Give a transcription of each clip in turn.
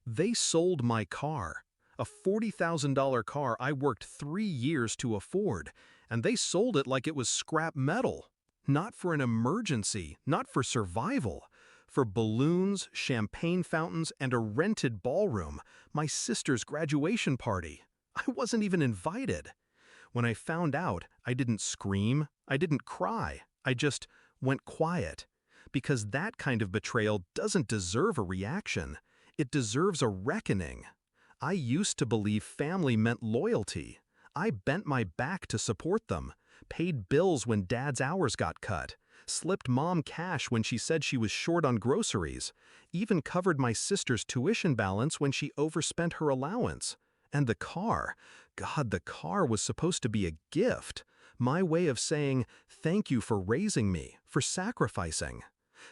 They sold my car, a $40,000 car I worked 3 years to afford, and they sold it like it was scrap metal. Not for an emergency, not for survival. For balloons, champagne fountains, and a rented ballroom, my sister's graduation party. I wasn't even invited. When I found out, I didn't scream, I didn't cry, I just went quiet. Because that kind of betrayal doesn't deserve a reaction. It deserves a reckoning. I used to believe family meant loyalty. I bent my back to support them, paid bills when dad's hours got cut, slipped mom cash when she said she was short on groceries, even covered my sister's tuition balance when she overspent her allowance. And the car, God, the car was supposed to be a gift. My way of saying, thank you for raising me, for sacrificing.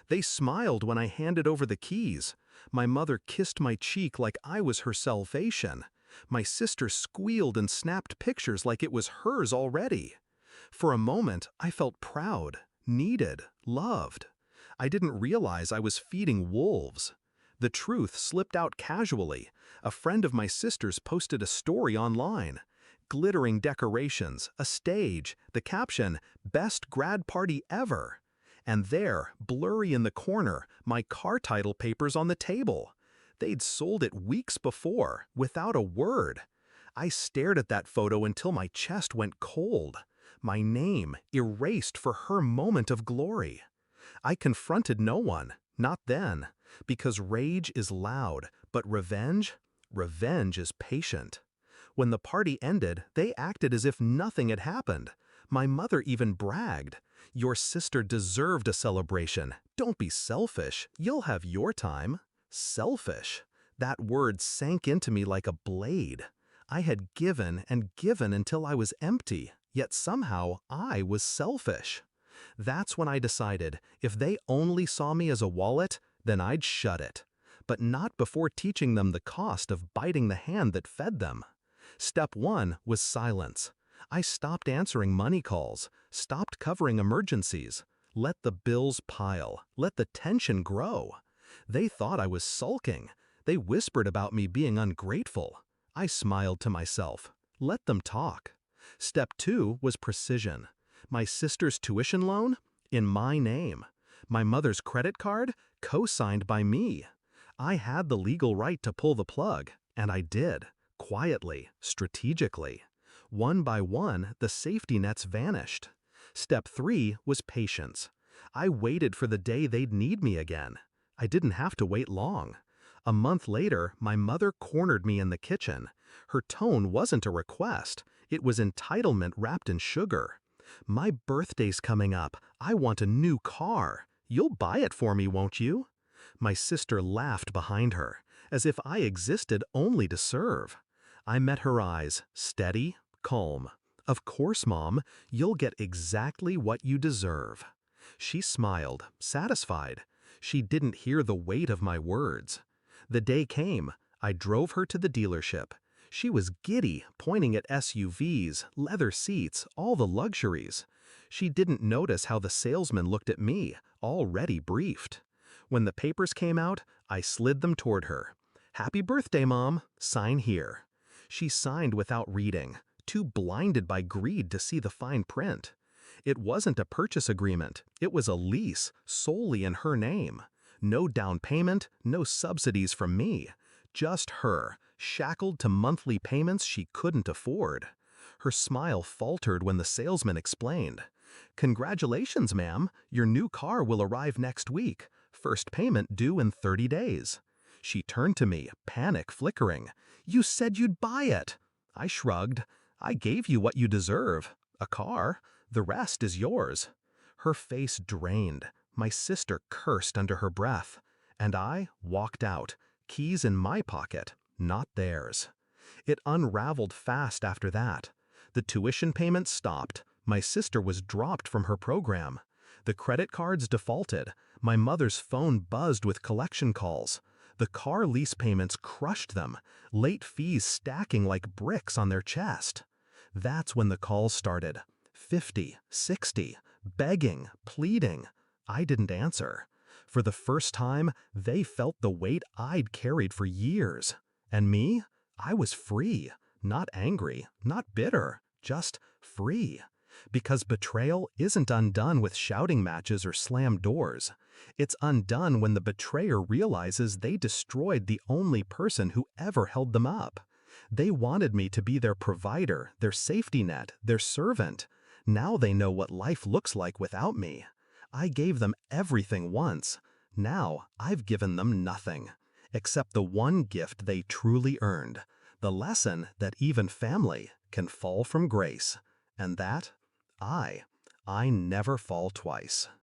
They smiled when I handed over the keys. My mother kissed my cheek like I was her salvation. My sister squealed and snapped pictures like it was hers already. For a moment, I felt proud, needed, loved. I didn't realize I was feeding wolves. The truth slipped out casually. A friend of my sister's posted a story online. Glittering decorations, a stage, the caption, "Best grad party ever." And there, blurry in the corner, my car title papers on the table. They'd sold it weeks before, without a word. I stared at that photo until my chest went cold. My name erased for her moment of glory. I confronted no one, not then, because rage is loud, but revenge is patient. When the party ended, they acted as if nothing had happened. My mother even bragged, "Your sister deserved a celebration. Don't be selfish. You'll have your time." Selfish. That word sank into me like a blade. I had given and given until I was empty, yet somehow I was selfish. That's when I decided, if they only saw me as a wallet, then I'd shut it. But not before teaching them the cost of biting the hand that fed them. Step one was silence. I stopped answering money calls, stopped covering emergencies. Let the bills pile, let the tension grow. They thought I was sulking. They whispered about me being ungrateful. I smiled to myself. Let them talk. Step two was precision. My sister's tuition loan? In my name. My mother's credit card? Co-signed by me. I had the legal right to pull the plug, and I did. Quietly, strategically. One by one, the safety nets vanished. Step three was patience. I waited for the day they'd need me again. I didn't have to wait long. A month later, my mother cornered me in the kitchen. Her tone wasn't a request. It was entitlement wrapped in sugar. "My birthday's coming up. I want a new car. You'll buy it for me, won't you?" My sister laughed behind her, as if I existed only to serve. I met her eyes, steady, calm. "Of course, Mom, you'll get exactly what you deserve." She smiled, satisfied. She didn't hear the weight of my words. The day came. I drove her to the dealership. She was giddy, pointing at SUVs, leather seats, all the luxuries. She didn't notice how the salesman looked at me, already briefed. When the papers came out, I slid them toward her. "Happy birthday, Mom. Sign here." She signed without reading, too blinded by greed to see the fine print. It wasn't a purchase agreement. It was a lease, solely in her name. No down payment, no subsidies from me. Just her, shackled to monthly payments she couldn't afford. Her smile faltered when the salesman explained. "Congratulations, ma'am. Your new car will arrive next week. First payment due in 30 days. She turned to me, panic flickering. "You said you'd buy it." I shrugged. "I gave you what you deserve. A car. The rest is yours." Her face drained. My sister cursed under her breath. And I walked out, keys in my pocket, not theirs. It unraveled fast after that. The tuition payments stopped. My sister was dropped from her program. The credit cards defaulted. My mother's phone buzzed with collection calls. The car lease payments crushed them, late fees stacking like bricks on their chest. That's when the calls started. 50, 60, begging, pleading. I didn't answer. For the first time, they felt the weight I'd carried for years. And me? I was free. Not angry, not bitter, just free. Because betrayal isn't undone with shouting matches or slammed doors. It's undone when the betrayer realizes they destroyed the only person who ever held them up. They wanted me to be their provider, their safety net, their servant. Now they know what life looks like without me. I gave them everything once. Now I've given them nothing, except the one gift they truly earned, the lesson that even family can fall from grace, and that I never fall twice.